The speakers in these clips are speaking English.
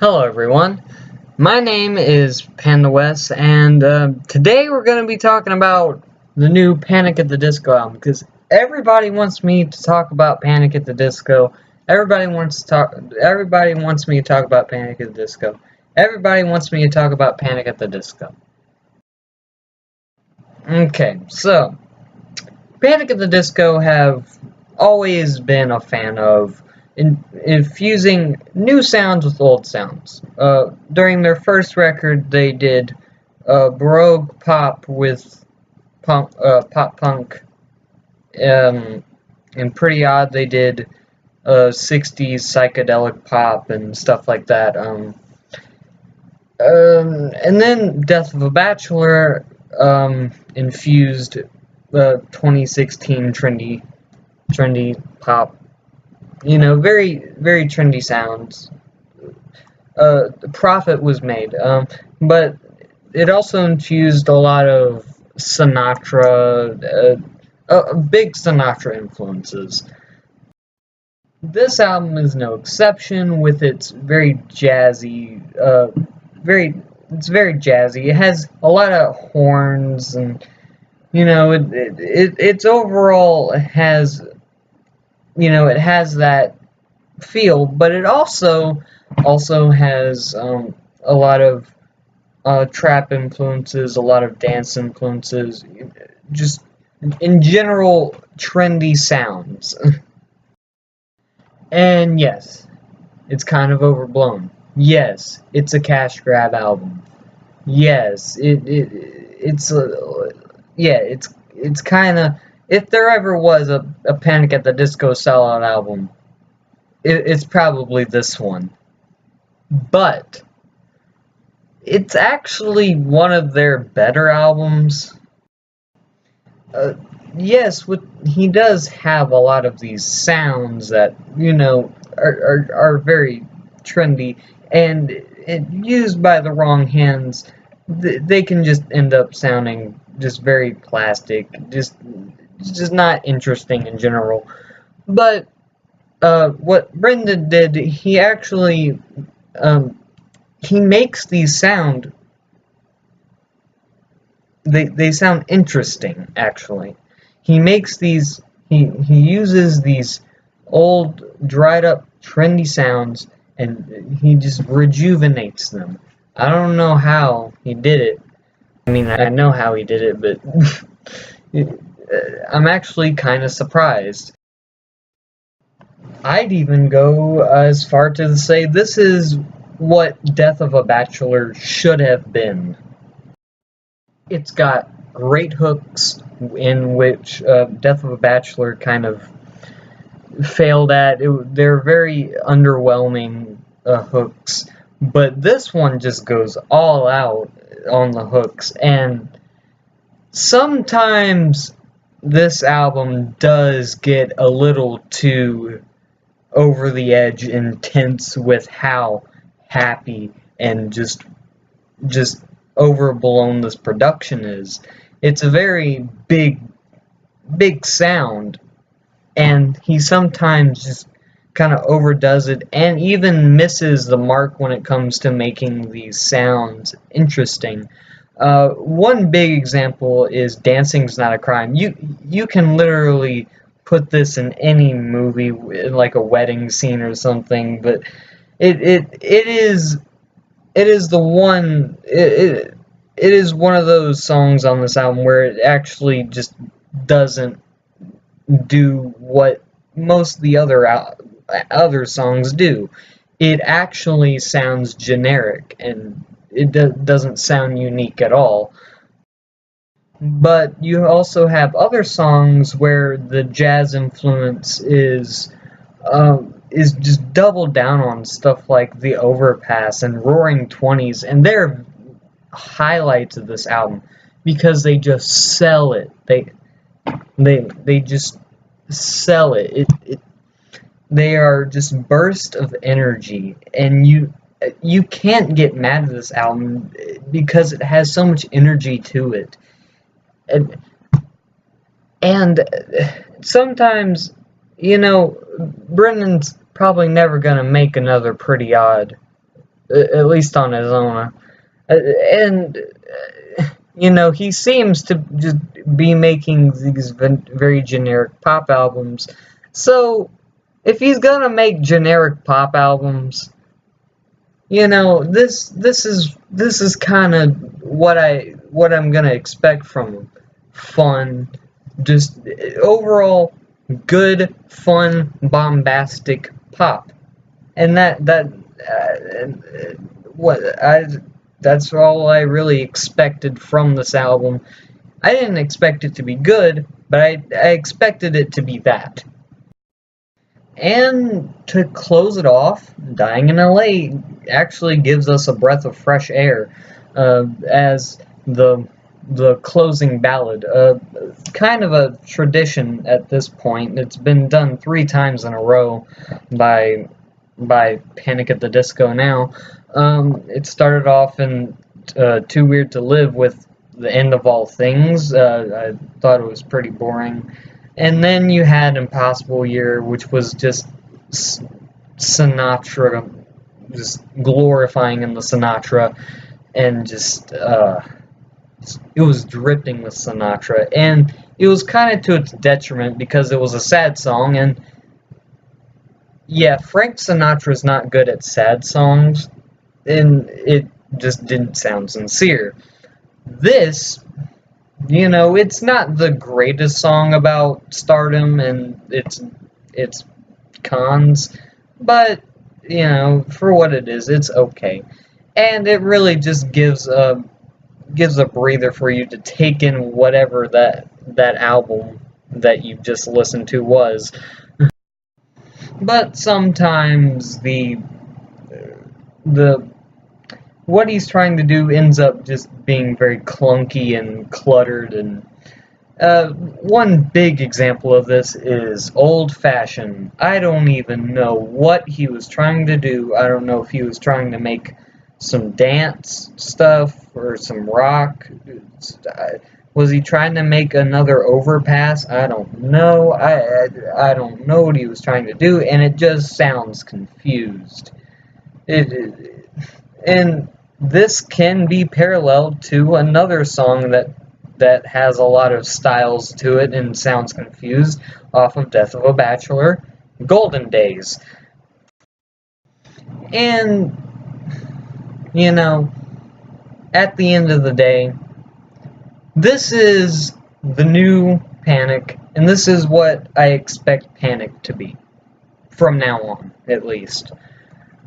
Hello everyone, my name is Panda West, and today we're going to be talking about the new Panic at the Disco album, because everybody wants me to talk about Panic at the Disco. Everybody wants me to talk about Panic at the Disco. Everybody wants me to talk about Panic at the Disco. Okay, so Panic at the Disco have always been a fan of infusing new sounds with old sounds. During their first record, they did Baroque pop with pop punk, and Pretty Odd they did 60s psychedelic pop and stuff like that. And then Death of a Bachelor infused 2016 trendy pop. You know, very trendy sounds. The profit was made, but it also infused a lot of Sinatra, big Sinatra influences. This album is no exception, with its very jazzy, it's very jazzy. It has a lot of horns, and you know, it's overall has. It has that feel, but it also has a lot of trap influences, a lot of dance influences, just in general trendy sounds. And yes, it's kind of overblown. Yes, it's a cash grab album. Yes, it's kind of, if there ever was a Panic at the Disco sellout album, it's probably this one. But it's actually one of their better albums. Yes, he does have a lot of these sounds that, are very trendy, and used by the wrong hands, they can just end up sounding just very plastic, just not interesting in general. But what Brendan did, he actually he makes these sound. They sound interesting. Actually, he makes these. He uses these old, dried up, trendy sounds, and he just rejuvenates them. I don't know how he did it. I mean, I know how he did it, but I'm actually kind of surprised. I'd even go as far to say this is what Death of a Bachelor should have been. It's got great hooks, in which Death of a Bachelor kind of failed at. They're very underwhelming hooks, but this one just goes all out on the hooks, and sometimes this album does get a little too over the edge intense with how happy and just overblown this production is. It's a very big sound, and he sometimes just kind of overdoes it and even misses the mark when it comes to making these sounds interesting. One big example is "Dancing's Not a Crime." You can literally put this in any movie, like a wedding scene or something, but it is the one it is one of those songs on this album where it actually just doesn't do what most of the other songs do. It actually sounds generic, and it doesn't sound unique at all. But you also have other songs where the jazz influence is just doubled down on, stuff like the Overpass and Roaring Twenties, and they're highlights of this album because they just sell it. They just sell it. They are just bursts of energy, and you can't get mad at this album because it has so much energy to it. And sometimes, Brendan's probably never gonna make another Pretty Odd at least on his own. And he seems to just be making these very generic pop albums. So if he's gonna make generic pop albums, this is kind of what I'm gonna expect from him. Fun, just overall good, fun, bombastic pop, and that's all I really expected from this album. I didn't expect it to be good, but I expected it to be that. And to close it off, Dying in LA actually gives us a breath of fresh air as the closing ballad. Kind of a tradition at this point. It's been done 3 times in a row by Panic at the Disco now. It started off in Too Weird to Live with The End of All Things. I thought it was pretty boring. And then you had Impossible Year, which was just Sinatra, just glorifying in the Sinatra, and just it was dripping with Sinatra. And it was kind of to its detriment because it was a sad song, and yeah, Frank Sinatra's not good at sad songs, and it just didn't sound sincere. This, it's not the greatest song about stardom and its cons, but for what it is, it's okay. And it really just gives a breather for you to take in whatever that album that you just listened to was. But sometimes the what he's trying to do ends up just being very clunky and cluttered. And one big example of this is Old Fashioned. I don't even know what he was trying to do. I don't know if he was trying to make some dance stuff or some rock. Was he trying to make another Overpass? I don't know. I don't know what he was trying to do, and it just sounds confused. And this can be paralleled to another song that has a lot of styles to it and sounds confused, off of Death of a Bachelor, Golden Days. And, at the end of the day, this is the new Panic, and this is what I expect Panic to be, from now on, at least.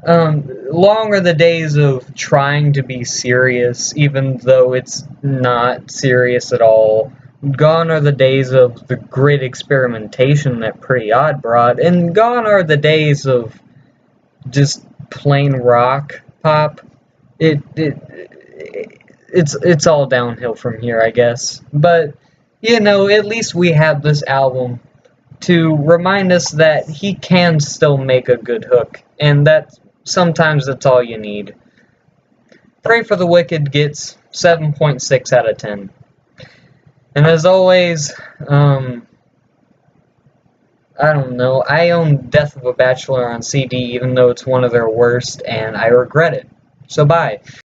Long are the days of trying to be serious, even though it's not serious at all. Gone are the days of the great experimentation that Pretty Odd brought, and gone are the days of just plain rock pop. It's all downhill from here, I guess. But at least we have this album to remind us that he can still make a good hook, and that sometimes that's all you need. Pray for the Wicked gets 7.6 out of 10. And as always, I don't know, I own Death of a Bachelor on CD, even though it's one of their worst, and I regret it. So bye.